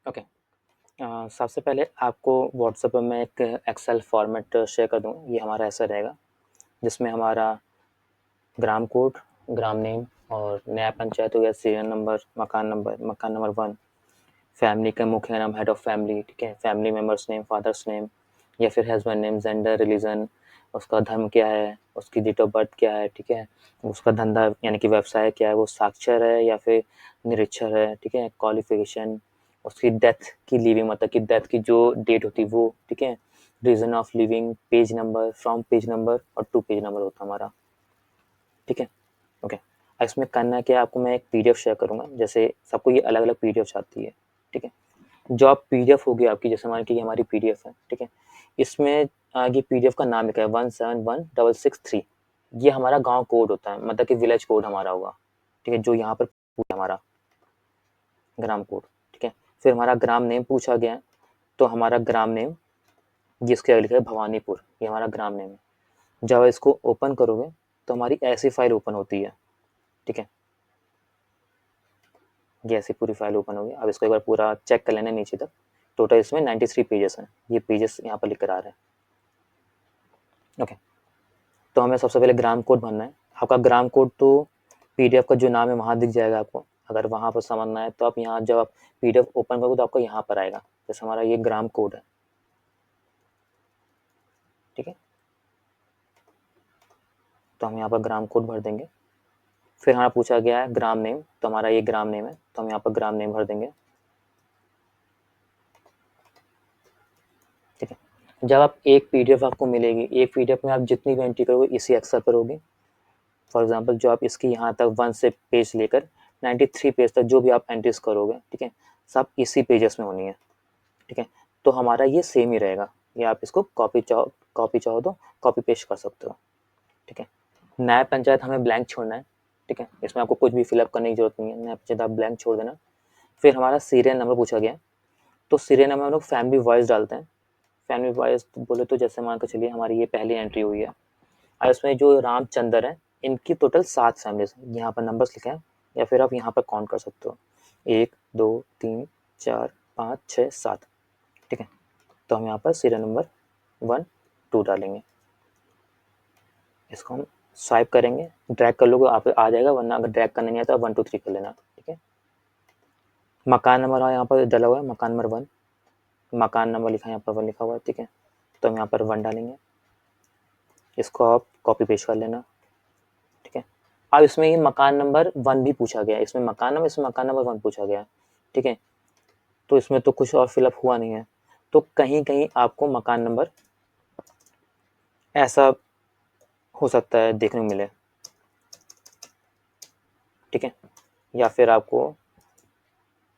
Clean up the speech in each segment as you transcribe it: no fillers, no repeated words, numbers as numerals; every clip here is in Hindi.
ओके। सबसे पहले आपको व्हाट्सएप पे मैं एक एक्सेल फॉर्मेट शेयर कर दूँगा। ये हमारा ऐसा रहेगा जिसमें हमारा ग्राम कोड, ग्राम नेम और नया पंचायत हो गया, सीरियल नंबर, मकान नंबर 1, फैमिली का मुखिया नाम, हेड ऑफ़ फैमिली, ठीक है? Family members name, father's name या फिर हस्बैंड नेम, जेंडर, रिलीजन, उसका धर्म क्या है, उसकी डेट ऑफ बर्थ क्या है, ठीक है? उसका धंधा यानी कि व्यवसाय क्या है, वो साक्षर है या फिर निरक्षर है, ठीक है? क्वालिफ़िकेशन, उसकी डेथ की लिविंग मतलब कि डेथ की जो डेट होती है वो, ठीक है? Reason of living, page number, from page number और टू पेज नंबर होता है हमारा, ठीक है? ओके। इसमें करना क्या है, आपको मैं एक पीडीएफ शेयर करूँगा, जैसे सबको ये अलग-अलग पीडीएफ आती है, ठीक है? जो आप पीडीएफ होगी आपकी, जैसे मान कि ये हमारी पीडीएफ है, ठीक है? इसमें ये पीडीएफ का नाम लिखा है 171663। ये हमारा गाँव कोड होता है, मतलब कि विलेज कोड हमारा होगा, ठीक है? जो यहाँ पर पूछा हमारा ग्राम कोड, ठीक है? फिर हमारा ग्राम नेम पूछा गया है, तो हमारा ग्राम नेम जिसके आगे लिखा है भवानीपुर, ये हमारा ग्राम नेम है। जब इसको ओपन करोगे तो हमारी ऐसी फाइल ओपन होती है, ठीक है? ये ऐसी पूरी फाइल ओपन होगी। अब इसको एक बार पूरा चेक कर लेना नीचे तक। टोटल इसमें 93 पेजेस हैं। ये पेजेस यहाँ पर लिख कर आ रहे हैं, ओके। तो हमें सबसे पहले ग्राम कोड भरना है। आपका ग्राम कोड तो पीडीएफ का जो नाम है वहाँ दिख जाएगा आपको। अगर वहाँ पर समझना है तो आप यहाँ जब आप पीडीएफ ओपन करोगे तो आपको यहाँ पर आएगा, जैसे हमारा ये ग्राम कोड है, ठीक है? तो हम यहाँ पर ग्राम कोड भर देंगे। फिर हमारा पूछा गया है ग्राम नेम, तो हमारा ये ग्राम नेम है, तो हम यहाँ पर ग्राम नेम भर देंगे, ठीक है? जब आप एक पीडीएफ आपको मिलेगी, एक पीडीएफ में आप जितनी भी एंट्री करोगे इसी एक्सेल पर होगी। फॉर एग्जाम्पल जो आप इसकी यहाँ तक 1 से पेज लेकर 93 पेज तक जो भी आप एंट्रीज करोगे, ठीक है, सब इसी पेजेस में होनी है, ठीक है? तो हमारा ये सेम ही रहेगा। ये आप इसको कॉपी चाहो तो कॉपी पेस्ट कर सकते हो, ठीक है? नया पंचायत हमें ब्लैंक छोड़ना है, ठीक है? इसमें आपको कुछ भी फिलअप करने की जरूरत नहीं है, नया पंचायत आप ब्लैंक छोड़ देना। फिर हमारा सीरियल नंबर पूछा गया, तो सीरियल नंबर हम लोग फैमिली वाइज डालते हैं। फैमिली वाइज बोले तो जैसे मान कर चलिए हमारी ये पहली एंट्री हुई है और इसमें जो रामचंद्र है इनकी टोटल 7 फैमिलीज, यहाँ पर नंबर्स लिखे हैं या फिर आप यहाँ पर काउंट कर सकते हो, 1 2 3 4 5 6 7, ठीक है? तो हम यहाँ पर सीरियल नंबर 1 2 डालेंगे। इसको हम स्वाइप करेंगे, ड्रैग कर लोगे आप आ जाएगा, वरना अगर ड्रैग करना नहीं आता 1 2 3 कर लेना, ठीक है? मकान नंबर यहाँ पर डला हुआ है, मकान नंबर 1, मकान नंबर लिखा है यहाँ पर 1 लिखा हुआ है, ठीक है? तो हम यहाँ पर 1 डालेंगे। इसको आप कॉपी पेस्ट कर लेना, ठीक है? अब इसमें ये मकान नंबर 1 भी पूछा गया है, इसमें मकान नंबर 1 पूछा गया है, ठीक है? तो इसमें तो कुछ और फिलअप हुआ नहीं है, तो कहीं कहीं आपको मकान नंबर ऐसा हो सकता है देखने को मिले, ठीक है? या फिर आपको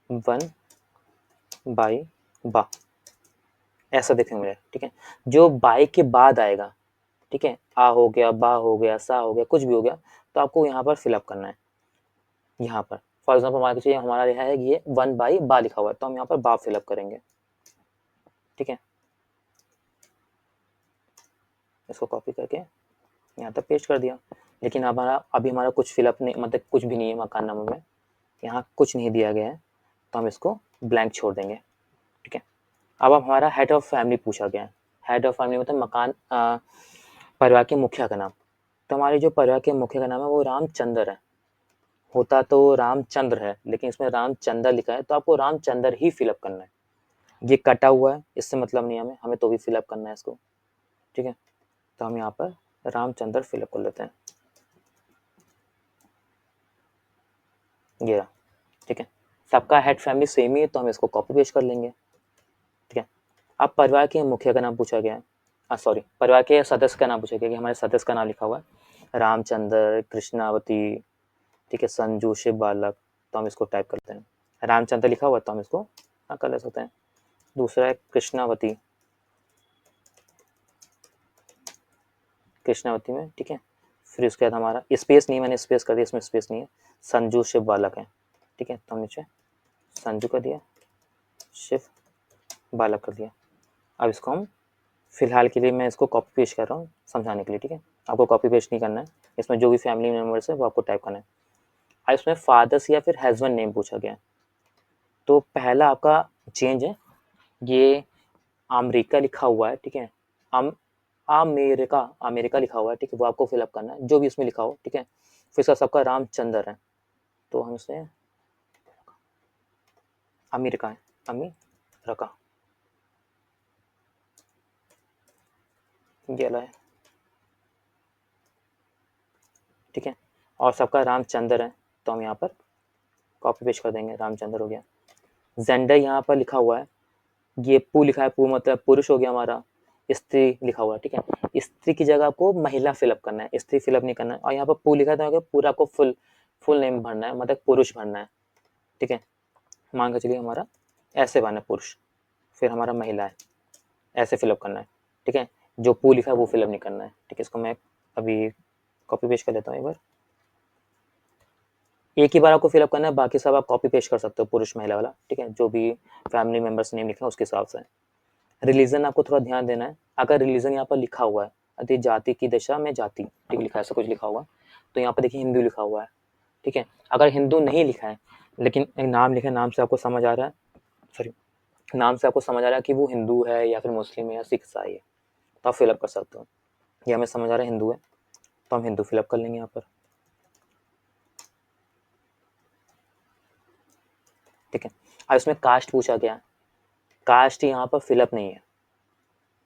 1/बा ऐसा देखने को मिले, ठीक है? जो बाई के बाद आएगा, ठीक है, आ हो गया, बा हो गया, सा हो गया, कुछ भी हो गया, तो आपको यहाँ पर फिलअप करना है। यहाँ पर फॉर एग्जाम्पल मान के चलिए हमारा यह है ये 1/बा लिखा हुआ है, तो हम यहाँ पर बा फिलअप करेंगे, ठीक है? इसको कॉपी करके यहाँ तक पेस्ट कर दिया। लेकिन अभी हमारा कुछ फिलअप नहीं, मतलब कुछ भी नहीं है मकान नंबर में, यहाँ कुछ नहीं दिया गया है, तो हम इसको ब्लैंक छोड़ देंगे, ठीक है? अब हमारा हेड ऑफ फैमिली पूछा गया है। हेड ऑफ फैमिली मतलब परिवार के मुखिया का नाम। तो हमारे जो परिवार के मुखिया का नाम है वो रामचंद्र है। होता तो रामचंद्र है, लेकिन इसमें रामचंद्र लिखा है, तो आपको रामचंद्र ही फिलअप करना है। ये कटा हुआ है, इससे मतलब नहीं हमें तो भी फिलअप करना है इसको, ठीक है? तो हम यहाँ पर रामचंद्र फिलअप कर लेते हैं, ये रहा, ठीक है? सबका हेड फैमिली सेम ही है, तो हम इसको कॉपी पेस्ट कर लेंगे, ठीक है? अब परिवार के मुखिया का नाम पूछा गया है, सॉरी, परिवार के सदस्य का नाम पूछा गया कि हमारे सदस्य का नाम लिखा हुआ है रामचंद्र, कृष्णावती, ठीक है, संजू, शिव बालक, तो हम इसको टाइप करते हैं। रामचंद्र लिखा हुआ है तो हम इसको कर ले सकते हैं। दूसरा है कृष्णावती, कृष्णावती में, ठीक है? फिर उसके बाद हमारा स्पेस नहीं, मैंने स्पेस कर दिया, इसमें स्पेस नहीं है। संजू शिव बालक है, ठीक है? तो हम नीचे संजू कर दिया, शिव बालक कर दिया। अब इसको हम फिलहाल के लिए मैं इसको कॉपी पेस्ट कर रहा हूँ समझाने के लिए, ठीक है? आपको कॉपी पेस्ट नहीं करना है, इसमें जो भी फैमिली मेम्बर्स है वो आपको टाइप करना है। अब इसमें फादर्स या फिर हस्बैंड नेम पूछा गया है, तो पहला आपका चेंज है, ये अमेरिका लिखा हुआ है, ठीक है, अमेरिका अमेरिका लिखा हुआ है, ठीक है, वो आपको फिलअप करना है जो भी इसमें लिखा हो, ठीक है। फिर इसका सबका रामचंद्र है, तो हम इसे अमेरिका है, अमेरिका ये वाला है, ठीक है। और सबका रामचंद्र है, तो हम यहाँ पर कॉपी पेस्ट कर देंगे, रामचंद्र हो गया। जेंडर यहाँ पर लिखा हुआ है, ये पु लिखा है, पु मतलब पुरुष हो गया हमारा, स्त्री लिखा हुआ है, ठीक है। स्त्री की जगह आपको महिला फिलअप करना है, स्त्री फिलअप नहीं करना है। और यहाँ पर पु लिखा है तो पूरा आपको फुल नेम भरना है, मतलब पुरुष भरना है, ठीक है। मान के चलिए हमारा ऐसे भरना है पुरुष, फिर हमारा महिला है, ऐसे फिलअप करना है, ठीक है। जो पु लिखा है वो फिलअप नहीं करना है, ठीक है। इसको मैं अभी कॉपी पेस्ट कर लेता हूँ एक बार, एक ही बार आपको फिलअप करना है, बाकी सब आप कॉपी पेस्ट कर सकते हो पुरुष महिला वाला, ठीक है, जो भी फैमिली मेंबर्स नेम लिखा है उसके हिसाब से। रिलीजन आपको थोड़ा ध्यान देना है, अगर रिलीजन यहाँ पर लिखा हुआ है अति जाति की दिशा में जाति, ठीक लिखा है, ऐसा कुछ लिखा हुआ तो यहाँ पर देखिए हिंदू लिखा हुआ है, ठीक है। अगर हिंदू नहीं लिखा है लेकिन एक नाम लिखा है, नाम से आपको समझ आ रहा है, सॉरी, नाम से आपको समझ आ रहा है कि वो हिंदू है या फिर मुस्लिम है या सिख ईसाई है, तो आप फिलअप कर सकते हो। ये हमें समझ आ रहा है हिंदू है, तो हम हिंदू फिलअप कर लेंगे यहाँ पर, ठीक है। अब इसमें कास्ट पूछा गया, कास्ट यहाँ पर फिलअप नहीं है,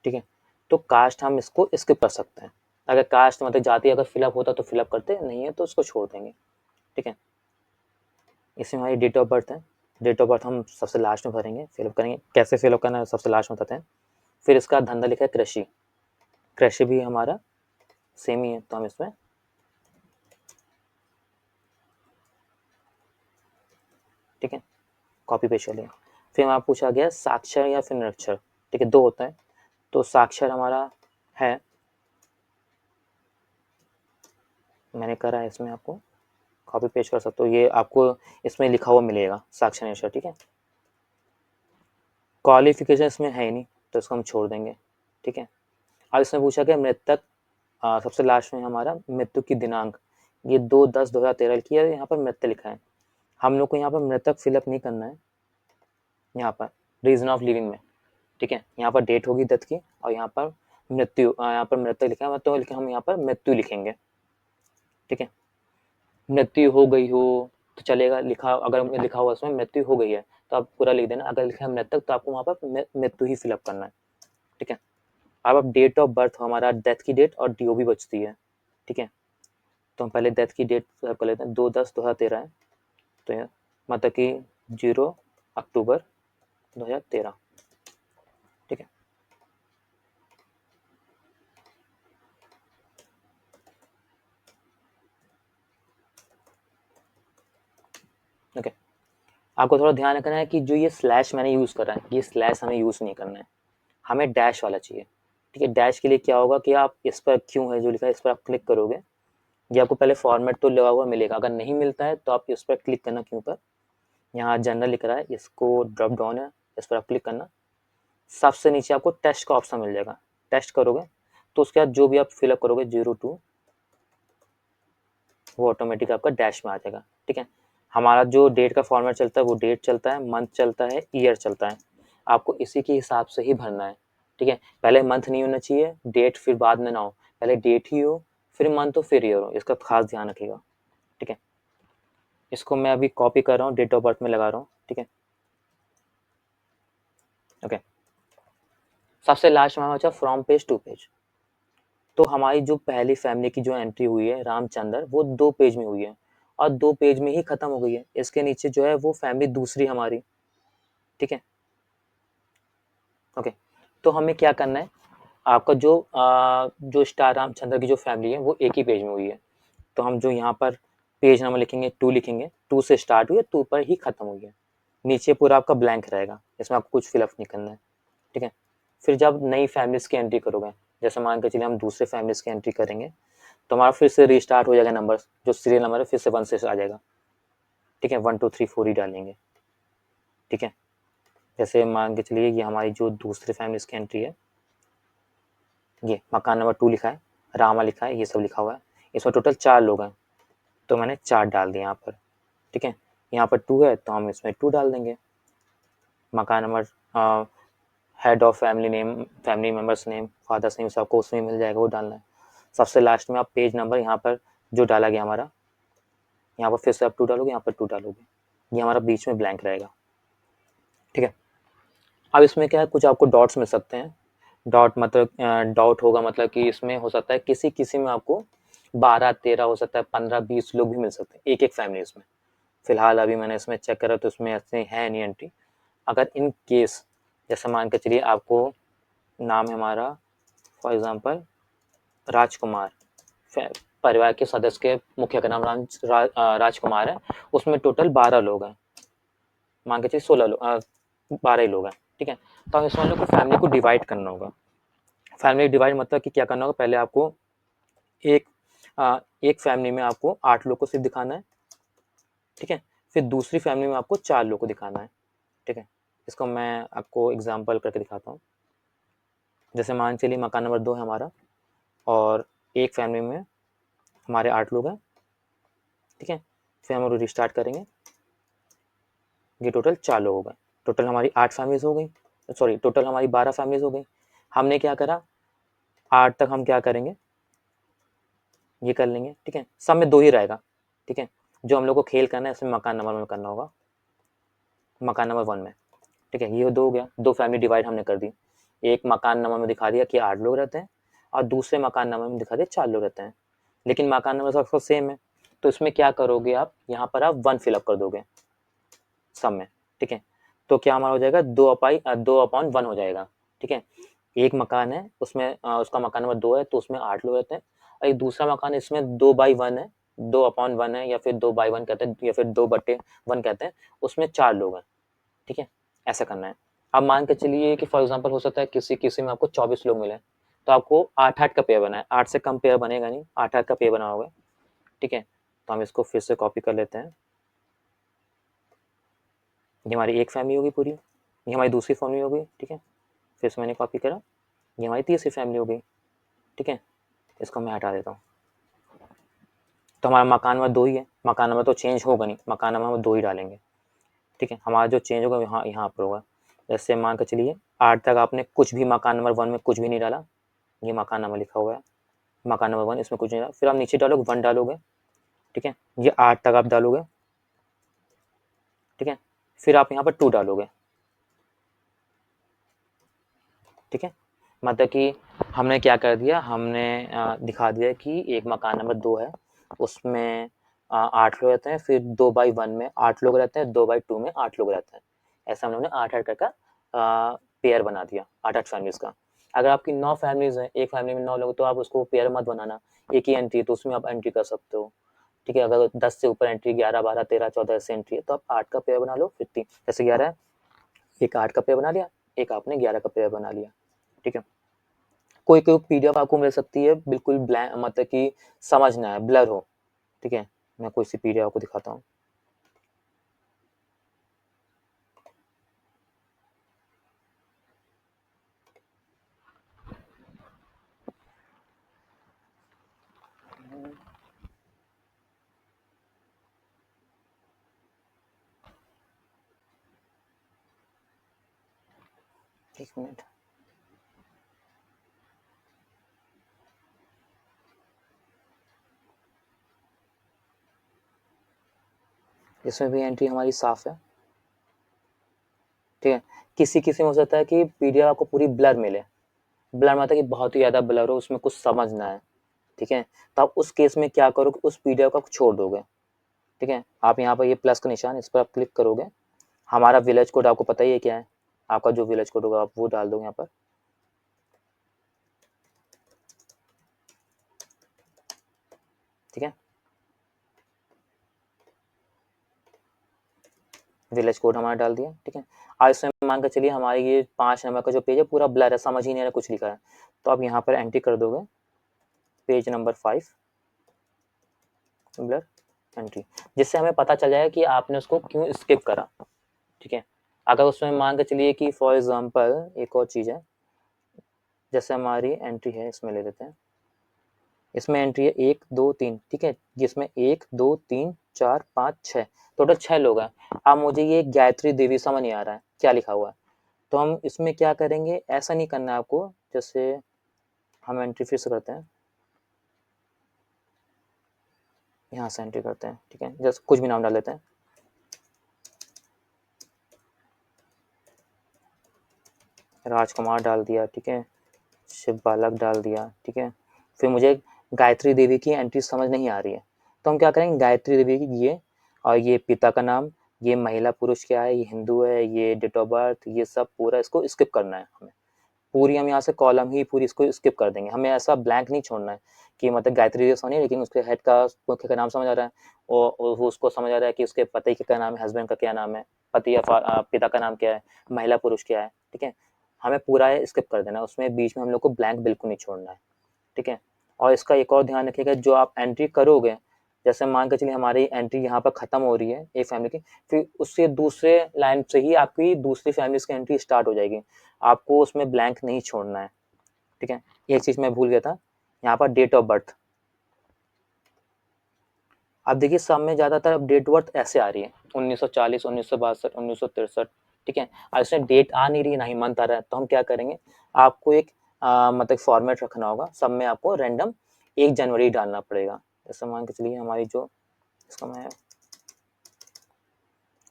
ठीक है, तो कास्ट हम इसको स्किप कर सकते हैं। अगर कास्ट मतलब जाति अगर फिलअप होता तो फिलअप करते, नहीं है तो उसको छोड़ देंगे, ठीक है। इसमें हमारी डेट ऑफ बर्थ है, डेट ऑफ बर्थ हम सबसे लास्ट में भरेंगे, फिलअप करेंगे, कैसे फिलअप करना है सबसे लास्ट में बताते हैं। फिर इसका धंधा लिखा है कृषि, कृषि भी हमारा सेम ही है, तो हम इसमें ठीक है कॉपी पेस्ट कर लेंगे। फिर हमारा पूछा गया साक्षर या फिर निरक्षर, ठीक है, दो होता है, तो साक्षर हमारा है, मैंने करा है, इसमें आपको कॉपी पेस्ट कर सकते हो, ये आपको इसमें लिखा हुआ मिलेगा साक्षर निरक्षर, ठीक है। क्वालिफिकेशन इसमें है ही नहीं, तो इसको हम छोड़ देंगे, ठीक है। अब इसमें पूछा गया मृतक, सबसे लास्ट में हमारा मृत्यु की दिनांक, ये 2/10/2013 की है, यहाँ पर मृत्यु लिखा है, हम लोग को यहाँ पर मृतक फिलअप नहीं करना है, यहाँ पर रीजन ऑफ लिविंग में, ठीक है, यहाँ पर डेट होगी डेथ की, और यहाँ पर मृत्यु, यहाँ पर मृतक लिखा है, तो हम यहाँ पर मृत्यु लिखेंगे, ठीक है। मृत्यु हो गई हो तो चलेगा, लिखा अगर लिखा हुआ उसमें मृत्यु हो गई है तो आप पूरा लिख देना, अगर लिखा है मृतक तो आपको वहाँ पर मृत्यु ही फिलअप करना है, ठीक है। अब डेट ऑफ बर्थ हमारा डेथ की डेट और डीओ भी बचती है, ठीक है, तो हम पहले डेथ की डेट कर लेते हैं, 2/10/2013 है, तो ये मतलब कि 0 अक्टूबर 2013, ठीक है। ओके, आपको थोड़ा ध्यान रखना है कि जो ये स्लैश मैंने यूज़ करा है, ये स्लैश हमें यूज़ नहीं करना है, हमें डैश वाला चाहिए, ठीक है। डैश के लिए क्या होगा कि आप इस पर क्यों है जो लिखा है इस पर आप क्लिक करोगे, ये आपको पहले फॉर्मेट तो लगा हुआ मिलेगा, अगर नहीं मिलता है तो आप इस पर क्लिक करना, क्यों पर यहाँ जनरल लिख रहा है, इसको ड्रॉप डाउन है, इस पर आप क्लिक करना, सबसे नीचे आपको टेस्ट का ऑप्शन मिल जाएगा, टेस्ट करोगे तो उसके बाद जो भी आप फिलअप करोगे 02 वो ऑटोमेटिक आपका डैश में आ जाएगा, ठीक है। हमारा जो डेट का फॉर्मेट चलता है वो डेट चलता है, मंथ चलता है, ईयर चलता है, आपको इसी के हिसाब से ही भरना है, ठीक है। पहले मंथ नहीं होना चाहिए, डेट फिर बाद में ना हो, पहले डेट ही हो फिर मंथ हो फिर ईयर हो, इसका खास ध्यान रखिएगा, ठीक है। इसको मैं अभी कॉपी कर रहा हूँ, डेट ऑफ बर्थ में लगा रहा हूँ, ठीक है, ओके। सबसे लास्ट में हमारा बचा फ्रॉम पेज टू पेज, तो हमारी जो पहली फैमिली की जो एंट्री हुई है रामचंद्र, वो 2 पेज में हुई है और 2 पेज में ही खत्म हो गई है, इसके नीचे जो है वो फैमिली दूसरी हमारी, ठीक है, ओके। तो हमें क्या करना है, आपका जो स्टार रामचंद्र की जो फैमिली है वो एक ही पेज में हुई है, तो हम जो यहाँ पर पेज नंबर लिखेंगे 2 लिखेंगे, 2 से स्टार्ट हुई है 2 पर ही खत्म हुई है, नीचे पूरा आपका ब्लैंक रहेगा, इसमें आपको कुछ फिलअप नहीं करना है, ठीक है। फिर जब नई फैमिलीज की एंट्री करोगे, जैसे मान के चलिए हम दूसरे फैमिलीज की एंट्री करेंगे, तो हमारा फिर से रिस्टार्ट हो जाएगा, नंबर जो सीरियल नंबर है फिर से 1 से आ जाएगा, ठीक है, 1 2 3 4 ही डालेंगे, ठीक है। जैसे मान के चलिए ये हमारी जो दूसरी फैमिलीज की एंट्री है, ये मकान नंबर 2 लिखा है, रामा लिखा है, ये सब लिखा हुआ है, इसमें टोटल 4 लोग हैं, तो मैंने 4 डाल दिए यहाँ पर, ठीक है। यहाँ पर 2 है तो हम इसमें 2 डाल देंगे, मकान number, head of family name, family members name, father's name, सबको उसमें मिल जाएगा, वो डालना है। सबसे लास्ट में आप पेज नंबर यहाँ पर जो डाला गया हमारा, यहाँ पर फिर से आप 2 डालोगे, यहाँ पर 2 डालोगे, ये हमारा बीच में ब्लैंक रहेगा। ठीक है, अब इसमें क्या है, कुछ आपको डॉट्स मिल सकते हैं। डॉट मतलब डॉट होगा मतलब कि इसमें हो सकता है किसी किसी में आपको 12-13 हो सकता है, 15-20 लोग भी मिल सकते हैं एक फैमिली इसमें। फिलहाल अभी मैंने इसमें चेक करा तो इसमें ऐसे है नहीं एंट्री। अगर इन केस जैसे मान के चलिए आपको नाम है हमारा फॉर एग्जांपल राजकुमार, परिवार के सदस्य के मुखिया का नाम राजकुमार है, उसमें टोटल 12 लोग हैं, मान के चलिए 12 ही लोग हैं। ठीक है, तो हम इसमें हम लोग को फैमिली को डिवाइड करना होगा। फैमिली डिवाइड मतलब कि क्या करना होगा, पहले आपको एक एक फैमिली में आपको 8 लोग को सिर्फ दिखाना है। ठीक है, फिर दूसरी फैमिली में आपको 4 लोग को दिखाना है। ठीक है, इसको मैं आपको एग्जांपल करके दिखाता हूँ। जैसे मान चलिए मकान नंबर 2 है हमारा, और एक फैमिली में हमारे 8 लोग हैं। ठीक है, फिर हम रिस्टार्ट करेंगे, ये टोटल 4 लोग हो गए, टोटल हमारी 8 फैमिलीज हो गई, सॉरी टोटल हमारी 12 फैमिलीज हो गई। हमने क्या करा, 8 तक हम क्या करेंगे, ये कर लेंगे। ठीक है, सब में 2 ही रहेगा। ठीक है, जो हम लोग को खेल करना है इसमें मकान नंबर में करना होगा, मकान नंबर 1 में। ठीक है, ये 2 हो गया, 2 फैमिली डिवाइड हमने कर दी। एक मकान नंबर में दिखा दिया कि 8 लोग रहते हैं, और दूसरे मकान नंबर में दिखा दिया 4 लोग रहते हैं, लेकिन मकान नंबर सबका सेम है। तो इसमें क्या करोगे आप, यहाँ पर आप 1 फिलअप कर दोगे सब में। ठीक है, तो क्या हमारा हो जाएगा 2/1 हो जाएगा। ठीक है, एक मकान है उसमें उसका मकान नंबर 2 है तो उसमें 8 लोग रहते हैं, और एक दूसरा मकान इसमें 2/1 है, 2/1 है, या फिर 2/1 कहते हैं, या फिर 2/1 कहते हैं, उसमें 4 लोग हैं। ठीक है, ऐसा करना है। अब मान के चलिए कि फॉर एग्जांपल हो सकता है किसी किसी में आपको 24 लोग मिले, तो आपको 8-8 का पेयर बनाए, 8 से कम पेयर बनेगा नहीं, 8-8 का पेयर बनाओगे। ठीक है, तो हम इसको फिर से कॉपी कर लेते हैं। ये हमारी एक फैमिली होगी पूरी, ये हमारी दूसरी फैमिली हो गई। ठीक है, फिर से मैंने कॉपी करा, ये हमारी तीसरी फैमिली हो गई। ठीक है, इसको मैं हटा देता हूँ। तो हमारा मकान नंबर 2 ही है, मकान नंबर तो चेंज होगा नहीं, मकान नंबर हम 2 ही डालेंगे। ठीक है, हमारा जो चेंज होगा यहाँ यहाँ पर होगा। जैसे मान कर चलिए 8 तक आपने कुछ भी मकान नंबर 1 में कुछ भी नहीं डाला, ये मकान नंबर लिखा हुआ है, मकान नंबर 1 इसमें कुछ नहीं डाला, फिर आप नीचे डालोगे 1 डालोगे। ठीक है, ये 8 तक आप डालोगे। ठीक है, फिर आप यहाँ पर 2 डालोगे। ठीक है, मतलब कि हमने क्या कर दिया, हमने दिखा दिया कि एक मकान नंबर 2 है, उसमें 8 लोग रहते हैं, फिर 2/1 में 8 लोग रहते हैं, 2/2 में 8 लोग रहते हैं। ऐसा हम लोगों ने 8-8 का पेयर बना दिया, 8-8 फैमिलीज का। अगर आपकी 9 फैमिलीज हैं, एक फैमिली में 9 लोग, तो आप उसको पेयर मत बनाना, एक ही एंट्री, तो उसमें आप एंट्री कर सकते हो। ठीक है, अगर 10 से ऊपर एंट्री 11, 12, 13, 14 ऐसे एंट्री है, तो आप 8 का पेयर बना लो, फिर 3 जैसे 11 है, एक 8 का पेयर बना लिया, एक आपने 11 का पेयर बना लिया। ठीक है, कोई कोई पीडीएफ आपको मिल सकती है बिल्कुल ब्लैंक, मतलब कि समझ ना आए, ब्लर हो। ठीक है, मैं कोई सी पीडीएफ आपको दिखाता हूँ। एक मिनट, इसमें भी एंट्री हमारी साफ है। ठीक है, किसी किसी में हो सकता है कि पीडीएफ आपको पूरी ब्लर मिले, ब्लर मतलब कि बहुत ही ज्यादा ब्लर हो, उसमें कुछ समझ ना आए। ठीक है, तो आप उस केस में क्या करोगे, उस पीडीएफ को छोड़ दोगे। ठीक है, आप यहाँ पर ये प्लस का निशान, इस पर आप क्लिक करोगे, हमारा विलेज कोड आपको पता ही है क्या है, आपका जो विलेज कोड होगा आप वो डाल दोगे यहाँ पर। ठीक है, विलेज कोड हमारा डाल दिया। ठीक है, आज इसमें मान कर चलिए हमारे ये 5 नंबर का जो पेज है पूरा ब्लर है, समझ ही नहीं आ रहा कुछ लिखा है, तो आप यहाँ पर एंट्री कर दोगे पेज नंबर 5 ब्लर एंट्री, जिससे हमें पता चल जाएगा कि आपने उसको क्यों स्किप करा। ठीक है, अगर उसमें मान कर चलिए कि फॉर एग्जांपल एक और चीज़ है, जैसे हमारी एंट्री है, इसमें ले लेते हैं, इसमें एंट्री है 1 2 3। ठीक है, जिसमें 1 2 3 4 5 6, टोटल 6 लोग हैं। अब मुझे ये गायत्री देवी समझ नहीं आ रहा है, क्या लिखा हुआ है। तो हम इसमें क्या करेंगे, ऐसा नहीं करना है आपको। जैसे हम एंट्री फिर से करते हैं, यहाँ से एंट्री करते हैं, ठीक है, जैसे कुछ भी नाम डाल लेते हैं, राजकुमार डाल दिया, ठीक है, शिव बालक डाल दिया, ठीक है। फिर मुझे गायत्री देवी की एंट्री समझ नहीं आ रही है, तो हम क्या करेंगे, गायत्री देवी की ये, और ये पिता का नाम, ये महिला पुरुष क्या है, ये हिंदू है, ये डेट ऑफ बर्थ, ये सब पूरा इसको स्किप करना है हमें। पूरी हम यहाँ से कॉलम ही पूरी इसको स्किप कर देंगे, हमें ऐसा ब्लैंक नहीं छोड़ना है कि मतलब गायत्री देवी समझिए लेकिन उसके हेड का मुख्य का नाम समझ आ रहा है, और वो उसको समझ आ रहा है कि उसके पति का क्या नाम है, हस्बैंड का क्या नाम है, पति या पिता का नाम क्या है, महिला पुरुष क्या है, ठीक है। हमें पूरा स्किप कर देना है, उसमें बीच में हम लोग को ब्लैंक बिल्कुल नहीं छोड़ना है, ठीक है। और इसका एक और ध्यान रखिएगा, जो आप एंट्री करोगे, जैसे मान के चलिए हमारी एंट्री यहाँ पर खत्म हो रही है एक फैमिली की, फिर उससे दूसरे लाइन से ही आपकी दूसरी फैमिलीज की एंट्री स्टार्ट हो जाएगी, आपको उसमें ब्लैंक नहीं छोड़ना है, ठीक है। एक चीज मैं भूल गया था, यहाँ पर डेट ऑफ बर्थ, अब देखिए सब में ज्यादातर अब डेट ऑफ बर्थ ऐसे आ रही है 1940, 1962, 1963, ठीक है। और इसमें डेट आ नहीं रही, ना ही मंथ आ रहा है, तो हम क्या करेंगे, आपको एक मतलब फॉर्मेट रखना होगा, सब में आपको रैंडम 1 जनवरी डालना पड़ेगा। जैसे मान के चलिए हमारी जो इसका मैं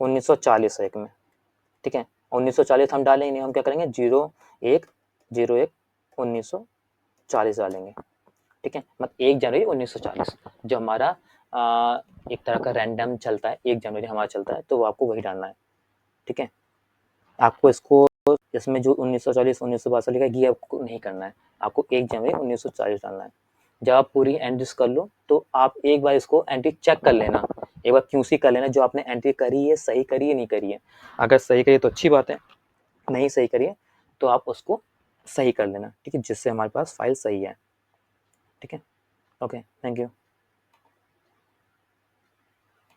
1940 है एक में, ठीक है, 1940 हम डालेंगे नहीं, हम क्या करेंगे 01/01/1940 डालेंगे, ठीक है। मतलब 1 जनवरी 1940 जो हमारा एक तरह का रैंडम चलता है, 1 जनवरी हमारा चलता है, तो वो आपको वही डालना है, ठीक है। आपको इसको इसमें जो 1940 1962 लिखा है ये आपको नहीं करना है, आपको 1 जनवरी 1940 डालना है। जब आप पूरी एंट्रीज कर लो तो आप एक बार इसको एंट्री चेक कर लेना, एक बार क्यूसी कर लेना, जो आपने एंट्री करी है सही करी है नहीं करी है, अगर सही करी है तो अच्छी बात है, नहीं सही करी है तो आप उसको सही कर लेना, ठीक है, जिससे हमारे पास फाइल सही है, ठीक है। Okay, thank you.